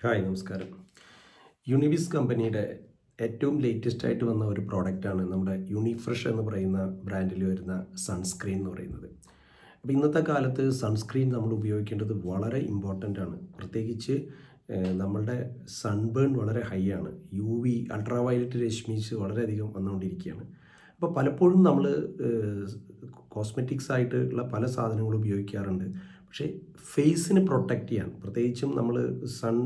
Hi നമസ്കാരം. യുണിവിസ് കമ്പനിയുടെ ഏറ്റവും ലേറ്റസ്റ്റ് ആയിട്ട് വന്ന ഒരു പ്രോഡക്റ്റാണ് നമ്മുടെ യൂണിഫ്രഷ് എന്ന് പറയുന്ന ബ്രാൻഡിൽ വരുന്ന സൺസ്ക്രീൻ എന്ന് പറയുന്നത്. അപ്പോൾ ഇന്നത്തെ കാലത്ത് സൺസ്ക്രീൻ നമ്മൾ ഉപയോഗിക്കേണ്ടത് വളരെ ഇമ്പോർട്ടൻ്റ് ആണ്. പ്രത്യേകിച്ച് നമ്മളുടെ സൺബേൺ വളരെ ഹൈ ആണ്. അൾട്രാ വയലറ്റ് രശ്മീസ് വളരെയധികം വന്നുകൊണ്ടിരിക്കുകയാണ്. അപ്പോൾ പലപ്പോഴും നമ്മൾ കോസ്മെറ്റിക്സ് ആയിട്ടുള്ള പല സാധനങ്ങളും ഉപയോഗിക്കാറുണ്ട്. പക്ഷേ ഫേസിന് പ്രൊട്ടക്റ്റ് ചെയ്യാൻ, പ്രത്യേകിച്ചും നമ്മൾ സൺ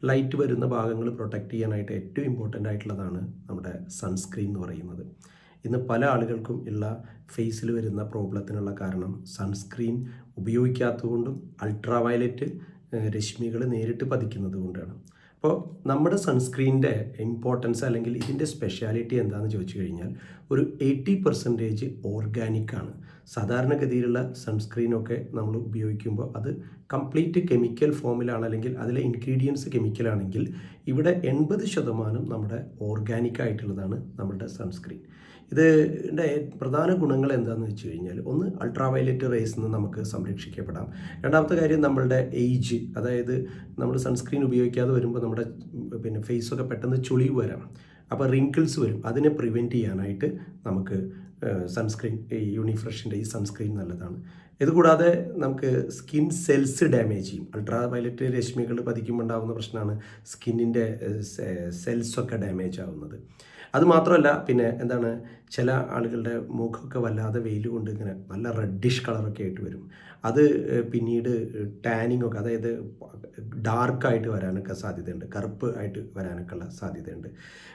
ലൈറ്റ് വരുന്ന ഭാഗങ്ങൾ പ്രൊട്ടക്റ്റ് ചെയ്യാനായിട്ട് ഏറ്റവും ഇമ്പോർട്ടൻ്റ് ആയിട്ടുള്ളതാണ് നമ്മുടെ സൺസ്ക്രീൻ എന്ന് പറയുന്നത്. ഇന്ന് പല ആളുകൾക്കും ഉള്ള ഫേസിൽ വരുന്ന പ്രോബ്ലത്തിനുള്ള കാരണം സൺസ്ക്രീൻ ഉപയോഗിക്കാത്തതുകൊണ്ടും അൾട്രാ വയലറ്റ് രശ്മികൾ നേരിട്ട് പതിക്കുന്നത് കൊണ്ടാണ്. അപ്പോൾ നമ്മുടെ സൺസ്ക്രീനിൻ്റെ ഇമ്പോർട്ടൻസ് അല്ലെങ്കിൽ ഇതിൻ്റെ സ്പെഷ്യാലിറ്റി എന്താണെന്ന് ചോദിച്ചു കഴിഞ്ഞാൽ ഒരു 80% ഓർഗാനിക്കാണ്. സാധാരണഗതിയിലുള്ള സൺസ്ക്രീനൊക്കെ നമ്മൾ ഉപയോഗിക്കുമ്പോൾ അത് കംപ്ലീറ്റ് കെമിക്കൽ ഫോമിലാണ്, അല്ലെങ്കിൽ അതിലെ ഇൻഗ്രീഡിയൻസ് കെമിക്കലാണെങ്കിൽ ഇവിടെ 80% നമ്മുടെ ഓർഗാനിക് ആയിട്ടുള്ളതാണ് നമ്മുടെ സൺസ്ക്രീൻ. ഇതിൻ്റെ പ്രധാന ഗുണങ്ങൾ എന്താണെന്ന് വെച്ച് കഴിഞ്ഞാൽ, ഒന്ന് അൾട്രാ വയലറ്റ് റേസിൽ നിന്ന് നമുക്ക് സംരക്ഷിക്കപ്പെടാം. രണ്ടാമത്തെ കാര്യം, നമ്മളുടെ ഏജ്, അതായത് നമ്മൾ സൺസ്ക്രീൻ ഉപയോഗിക്കാതെ വരുമ്പോൾ നമ്മുടെ ഫേസൊക്കെ പെട്ടെന്ന് ചുളിവ് വരാം, അപ്പോൾ റിങ്കിൾസ് വരും. അതിനെ പ്രിവെൻറ്റ് ചെയ്യാനായിട്ട് നമുക്ക് സൺസ്ക്രീൻ, ഈ യൂണിഫ്രഷിൻ്റെ ഈ സൺസ്ക്രീൻ നല്ലതാണ്. ഇതുകൂടാതെ നമുക്ക് സ്കിൻ സെൽസ് ഡാമേജ് ചെയ്യും. അൾട്രാ വയലറ്റ് രശ്മികൾ പതിക്കുമ്പോൾ ഉണ്ടാകുന്ന പ്രശ്നമാണ് സ്കിന്നിൻ്റെ സെൽസൊക്കെ ഡാമേജ് ആവുന്നത്. അതുമാത്രമല്ല, പിന്നെ എന്താണ്, ചില ആളുകളുടെ മുഖമൊക്കെ വല്ലാതെ വെയിൽ കൊണ്ട് ഇങ്ങനെ നല്ല റെഡിഷ് കളറൊക്കെ ആയിട്ട് വരും. അത് പിന്നീട് ടാനിങ് ഒക്കെ, അതായത് ഡാർക്കായിട്ട് വരാനൊക്കെ സാധ്യതയുണ്ട്, കറുപ്പ് ആയിട്ട് വരാനൊക്കെ ഉള്ള സാധ്യതയുണ്ട്.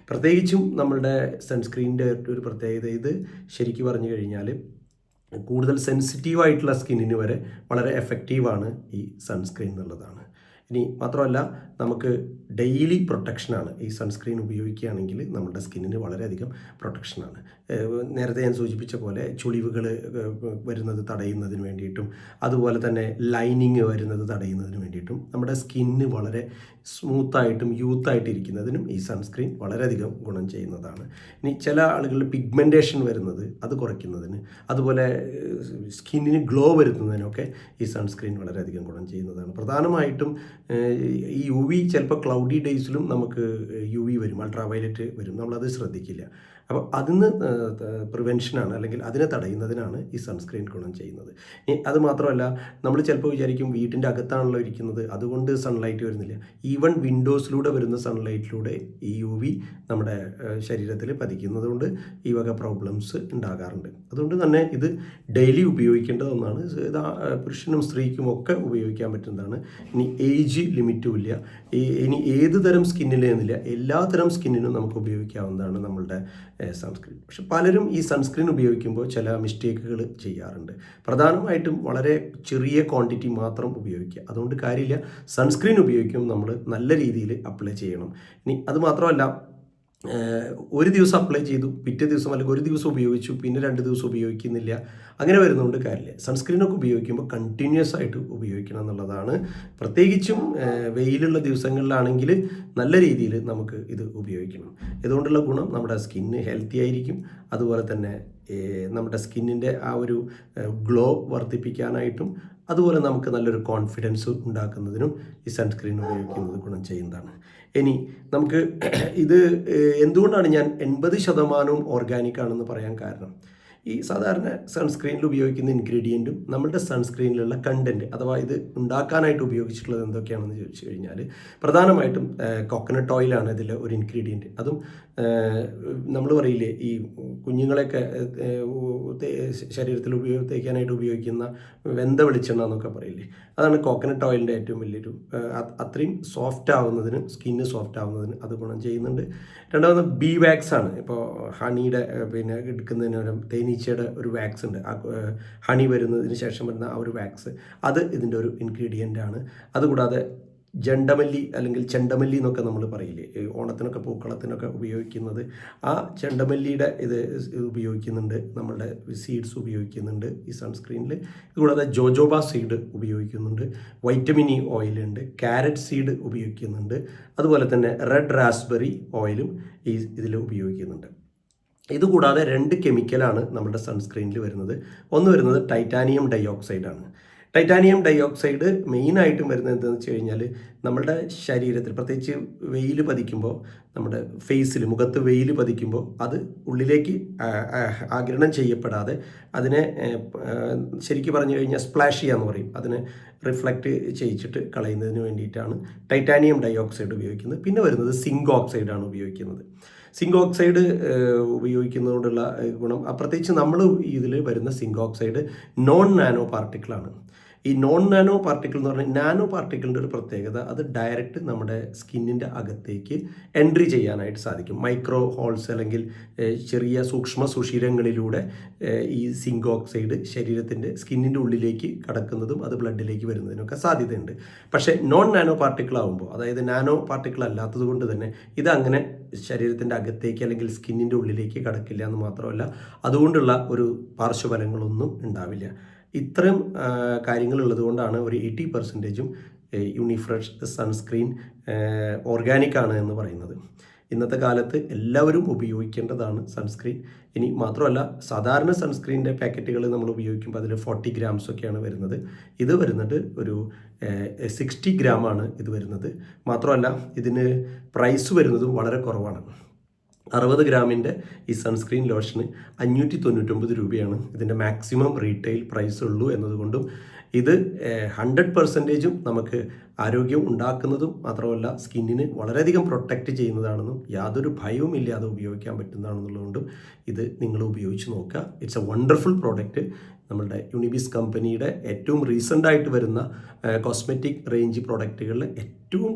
പ്രത്യേകിച്ചും നമ്മളുടെ സൺസ്ക്രീനിൻ്റെ ഒരു പ്രത്യേകത, ഇത് ശരിക്കും പറഞ്ഞു കഴിഞ്ഞാൽ കൂടുതൽ സെൻസിറ്റീവായിട്ടുള്ള സ്കിന്നിന് വരെ വളരെ എഫക്റ്റീവാണ് ഈ സൺസ്ക്രീൻ എന്നുള്ളതാണ്. ഇനി മാത്രമല്ല, നമുക്ക് ഡെയിലി പ്രൊട്ടക്ഷനാണ്. ഈ സൺസ്ക്രീൻ ഉപയോഗിക്കുകയാണെങ്കിൽ നമ്മുടെ സ്കിന്നിന് വളരെയധികം പ്രൊട്ടക്ഷനാണ്. നേരത്തെ ഞാൻ സൂചിപ്പിച്ച പോലെ ചുളിവുകൾ വരുന്നത് തടയുന്നതിന് വേണ്ടിയിട്ടും, അതുപോലെ തന്നെ ലൈനിങ് വരുന്നത് തടയുന്നതിന് വേണ്ടിയിട്ടും, നമ്മുടെ സ്കിന്ന് വളരെ സ്മൂത്തായിട്ടും യൂത്തായിട്ടിരിക്കുന്നതിനും ഈ സൺസ്ക്രീൻ വളരെയധികം ഗുണം ചെയ്യുന്നതാണ്. ഇനി ചില ആളുകളിൽ പിഗ്മെൻറ്റേഷൻ വരുന്നത് അത് കുറയ്ക്കുന്നതിന്, അതുപോലെ സ്കിന്നിന് ഗ്ലോ വരുത്തുന്നതിനൊക്കെ ഈ സൺസ്ക്രീൻ വളരെയധികം ഗുണം ചെയ്യുന്നതാണ്. പ്രധാനമായിട്ടും ഈ ചിലപ്പോൾ ക്ലൗഡി ഡേയ്സിലും നമുക്ക് വരും, അൾട്രാ വയലറ്റ് വരും, നമ്മളത് ശ്രദ്ധിക്കില്ല. അപ്പോൾ അതിന് പ്രിവെൻഷനാണ്, അല്ലെങ്കിൽ അതിനെ തടയുന്നതിനാണ് ഈ സൺസ്ക്രീൻ ഗുണം ചെയ്യുന്നത്. അത് മാത്രമല്ല, നമ്മൾ ചിലപ്പോൾ വിചാരിക്കും വീട്ടിൻ്റെ അകത്താണല്ലോ ഇരിക്കുന്നത്, അതുകൊണ്ട് സൺലൈറ്റ് വരുന്നില്ല. ഈവൻ വിൻഡോസിലൂടെ വരുന്ന സൺലൈറ്റിലൂടെ ഈ നമ്മുടെ ശരീരത്തിൽ പതിക്കുന്നത് കൊണ്ട് ഈ വക പ്രോബ്ലംസ് ഉണ്ടാകാറുണ്ട്. അതുകൊണ്ട് തന്നെ ഇത് ഡെയിലി ഉപയോഗിക്കേണ്ട ഒന്നാണ്. ഇത് പുരുഷനും സ്ത്രീക്കും ഒക്കെ ഉപയോഗിക്കാൻ പറ്റുന്നതാണ്. ഇനി ഏജ് ലിമിറ്റും ഇല്ല. ഇനി ഏത് തരം സ്കിന്നിലെന്നില്ല, എല്ലാ തരം സ്കിന്നിനും നമുക്ക് ഉപയോഗിക്കാവുന്നതാണ് നമ്മളുടെ സൺസ്ക്രീൻ. പക്ഷെ പലരും ഈ സൺസ്ക്രീൻ ഉപയോഗിക്കുമ്പോൾ ചില മിസ്റ്റേക്കുകൾ ചെയ്യാറുണ്ട്. പ്രധാനമായിട്ടും വളരെ ചെറിയ ക്വാണ്ടിറ്റി മാത്രം ഉപയോഗിക്കുക, അതുകൊണ്ട് കാര്യമില്ല. സൺസ്ക്രീൻ ഉപയോഗിക്കുമ്പോൾ നമ്മൾ നല്ല രീതിയിൽ അപ്ലൈ ചെയ്യണം. ഇനി അത് മാത്രമല്ല, ഒരു ദിവസം അപ്ലൈ ചെയ്തു, പിറ്റേ ദിവസം അല്ലെങ്കിൽ ഒരു ദിവസം ഉപയോഗിച്ചു, പിന്നെ 2 ദിവസം ഉപയോഗിക്കുന്നില്ല, അങ്ങനെ വരുന്നതുകൊണ്ട് കാര്യമില്ല. സൺസ്ക്രീനൊക്കെ ഉപയോഗിക്കുമ്പോൾ കണ്ടിന്യൂസ് ആയിട്ട് ഉപയോഗിക്കണം എന്നുള്ളതാണ്. പ്രത്യേകിച്ചും വെയിലുള്ള ദിവസങ്ങളിലാണെങ്കിൽ നല്ല രീതിയിൽ നമുക്ക് ഇത് ഉപയോഗിക്കണം. ഇതുകൊണ്ടുള്ള ഗുണം, നമ്മുടെ സ്കിന്ന് ഹെൽത്തി ആയിരിക്കും. അതുപോലെ തന്നെ നമ്മുടെ സ്കിന്നിൻ്റെ ആ ഒരു ഗ്ലോ വർദ്ധിപ്പിക്കാനായിട്ടും, അതുപോലെ നമുക്ക് നല്ലൊരു കോൺഫിഡൻസ് ഉണ്ടാക്കുന്നതിനും ഈ സൺസ്ക്രീൻ ഉപയോഗിക്കുന്നത് ഗുണം ചെയ്യുന്നതാണ്. ഇനി നമുക്ക് ഇത് എന്തുകൊണ്ടാണ് ഞാൻ 80% ഓർഗാനിക് ആണെന്ന് പറയാൻ കാരണം, ഈ സാധാരണ സൺസ്ക്രീനിൽ ഉപയോഗിക്കുന്ന ഇൻഗ്രീഡിയൻറ്റും നമ്മളുടെ സൺസ്ക്രീനിലുള്ള കണ്ടൻറ്റ്, അഥവാ ഇത് ഉണ്ടാക്കാനായിട്ട് ഉപയോഗിച്ചിട്ടുള്ളത് എന്തൊക്കെയാണെന്ന് ചോദിച്ചു കഴിഞ്ഞാൽ, പ്രധാനമായിട്ടും കോക്കനട്ട് ഓയിലാണ് ഇതിൽ ഒരു ഇൻഗ്രീഡിയൻറ്റ്. അതും നമ്മൾ പറയില്ലേ, ഈ കുഞ്ഞുങ്ങളെയൊക്കെ ശരീരത്തിൽ തേക്കാനായിട്ട് ഉപയോഗിക്കുന്ന വെന്ത വെളിച്ചെണ്ണ എന്നൊക്കെ പറയില്ലേ, അതാണ് കോക്കനട്ട് ഓയിലിൻ്റെ ഏറ്റവും വലിയൊരു അത്രയും സോഫ്റ്റ് ആവുന്നതിനും, സ്കിന്ന് സോഫ്റ്റ് ആവുന്നതിന് അത് ഗുണം ചെയ്യുന്നുണ്ട്. രണ്ടാമത് ബി വാക്സ് ആണ്. ഇപ്പോൾ ഹണിയുടെ എടുക്കുന്നതിന് തേനീച്ചയുടെ ഒരു വാക്സ് ഉണ്ട്, ഹണി വരുന്നതിന് ശേഷം വരുന്ന ആ ഒരു വാക്സ്, അത് ഇതിൻ്റെ ഒരു ഇൻഗ്രീഡിയൻ്റ് ആണ്. അതുകൂടാതെ ജണ്ടമല്ലി അല്ലെങ്കിൽ ചെണ്ടമല്ലി എന്നൊക്കെ നമ്മൾ പറയില്ലേ, ഓണത്തിനൊക്കെ പൂക്കളത്തിനൊക്കെ ഉപയോഗിക്കുന്നത്, ആ ചെണ്ടമല്ലിയുടെ ഇത് ഉപയോഗിക്കുന്നുണ്ട്, നമ്മളുടെ സീഡ്സ് ഉപയോഗിക്കുന്നുണ്ട് ഈ സൺസ്ക്രീനിൽ. ഇതുകൂടാതെ ജോജോബ സീഡ് ഉപയോഗിക്കുന്നുണ്ട്, വൈറ്റമിൻ ഇ ഓയിലുണ്ട്, ക്യാരറ്റ് സീഡ് ഉപയോഗിക്കുന്നുണ്ട്, അതുപോലെ തന്നെ റെഡ് റാസ്ബെറി ഓയിലും ഇതിൽ ഉപയോഗിക്കുന്നുണ്ട്. ഇതുകൂടാതെ 2 കെമിക്കലാണ് നമ്മുടെ സൺസ്ക്രീനിൽ വരുന്നത്. ഒന്ന് വരുന്നത് ടൈറ്റാനിയം ഡൈ ഓക്സൈഡാണ്. ടൈറ്റാനിയം ഡൈ ഓക്സൈഡ് മെയിനായിട്ടും വരുന്നത് എന്താണെന്ന് വെച്ച് കഴിഞ്ഞാൽ നമ്മുടെ ശരീരത്തിൽ പ്രത്യേകിച്ച് വെയിൽ പതിക്കുമ്പോൾ നമ്മുടെ ഫേസിൽ മുഖത്ത് വെയിൽ പതിക്കുമ്പോൾ അത് ഉള്ളിലേക്ക് ആഗിരണം ചെയ്യപ്പെടാതെ അതിനെ ശരിക്കും പറഞ്ഞു കഴിഞ്ഞാൽ സ്പ്ലാഷ് ചെയ്യാന്ന് പറയും, അതിനെ റിഫ്ലക്റ്റ് ചെയ്യിച്ചിട്ട് കളയുന്നതിന് വേണ്ടിയിട്ടാണ് ടൈറ്റാനിയം ഡൈ ഓക്സൈഡ് ഉപയോഗിക്കുന്നത്. പിന്നെ വരുന്നത് സിങ്ക് ഓക്സൈഡാണ് ഉപയോഗിക്കുന്നത്. സിങ്ക് ഓക്സൈഡ് ഉപയോഗിക്കുന്നതുകൊണ്ടുള്ള ഗുണം, പ്രത്യേകിച്ച് നമ്മൾ ഇതിൽ വരുന്ന സിങ്ക് ഓക്സൈഡ് നോൺ നാനോ പാർട്ടിക്കിളാണ്. ഈ നോൺ നാനോ പാർട്ടിക്കിൾ എന്ന് പറഞ്ഞാൽ നാനോ പാർട്ടിക്കിളിൻ്റെ ഒരു പ്രത്യേകത, അത് ഡയറക്റ്റ് നമ്മുടെ സ്കിന്നിൻ്റെ അകത്തേക്ക് എൻട്രി ചെയ്യാനായിട്ട് സാധിക്കും. മൈക്രോ ഹോൾസ് അല്ലെങ്കിൽ ചെറിയ സൂക്ഷ്മ സുഷിരങ്ങളിലൂടെ ഈ സിങ്ക് ഓക്സൈഡ് ശരീരത്തിൻ്റെ സ്കിന്നിൻ്റെ ഉള്ളിലേക്ക് കടക്കുന്നതും അത് ബ്ലഡിലേക്ക് വരുന്നതിനൊക്കെ സാധ്യതയുണ്ട്. പക്ഷേ നോൺ നാനോ പാർട്ടിക്കിൾ ആകുമ്പോൾ, അതായത് നാനോ പാർട്ടിക്കിൾ അല്ലാത്തത് കൊണ്ട് തന്നെ ഇതങ്ങനെ ശരീരത്തിൻ്റെ അകത്തേക്ക് അല്ലെങ്കിൽ സ്കിന്നിൻ്റെ ഉള്ളിലേക്ക് കടക്കില്ല എന്ന് മാത്രമല്ല, അതുകൊണ്ടുള്ള ഒരു പാർശ്വഫലങ്ങളൊന്നും ഉണ്ടാവില്ല. ഇത്തരം കാര്യങ്ങളുള്ളത് കൊണ്ടാണ് ഒരു 80% യൂണിഫ്രഷ് സൺസ്ക്രീൻ ഓർഗാനിക് ആണ് എന്ന് പറയുന്നത്. ഇന്നത്തെ കാലത്ത് എല്ലാവരും ഉപയോഗിക്കേണ്ടതാണ് സൺസ്ക്രീൻ. ഇനി മാത്രമല്ല, സാധാരണ സൺസ്ക്രീനിൻ്റെ പാക്കറ്റുകൾ നമ്മൾ ഉപയോഗിക്കുമ്പോൾ അതിൽ 40 grams ഒക്കെയാണ് വരുന്നത്. ഇത് വരുന്നത് ഒരു 60 gram ഇത് വരുന്നത്. മാത്രമല്ല ഇതിന് പ്രൈസ് വരുന്നതും വളരെ കുറവാണ്. 60 ഗ്രാമിൻ്റെ ഈ സൺസ്ക്രീൻ ലോഷന് 599 രൂപയാണ് ഇതിൻ്റെ മാക്സിമം റീറ്റെയിൽ പ്രൈസ് ഉള്ളൂ എന്നതുകൊണ്ടും ഇത് 100% നമുക്ക് ആരോഗ്യം ഉണ്ടാക്കുന്നതും മാത്രമല്ല സ്കിന്നിന് വളരെയധികം പ്രൊട്ടക്റ്റ് ചെയ്യുന്നതാണെന്നും യാതൊരു ഭയവും ഇല്ലാതെ ഉപയോഗിക്കാൻ പറ്റുന്നതാണെന്നുള്ളതുകൊണ്ടും ഇത് നിങ്ങൾ ഉപയോഗിച്ച് നോക്കുക. It's A wonderful product. നമ്മളുടെ യൂണിബിസ് കമ്പനിയുടെ ഏറ്റവും റീസെൻ്റായിട്ട് വരുന്ന കോസ്മെറ്റിക് റേഞ്ച് പ്രോഡക്റ്റുകളിൽ ഏറ്റവും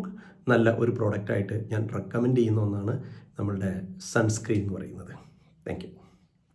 നല്ല ഒരു പ്രോഡക്റ്റായിട്ട് ഞാൻ റെക്കമെൻഡ് ചെയ്യുന്ന ഒന്നാണ് നമ്മളുടെ സൺസ്ക്രീൻ എന്ന് പറയുന്നത്. Thank you.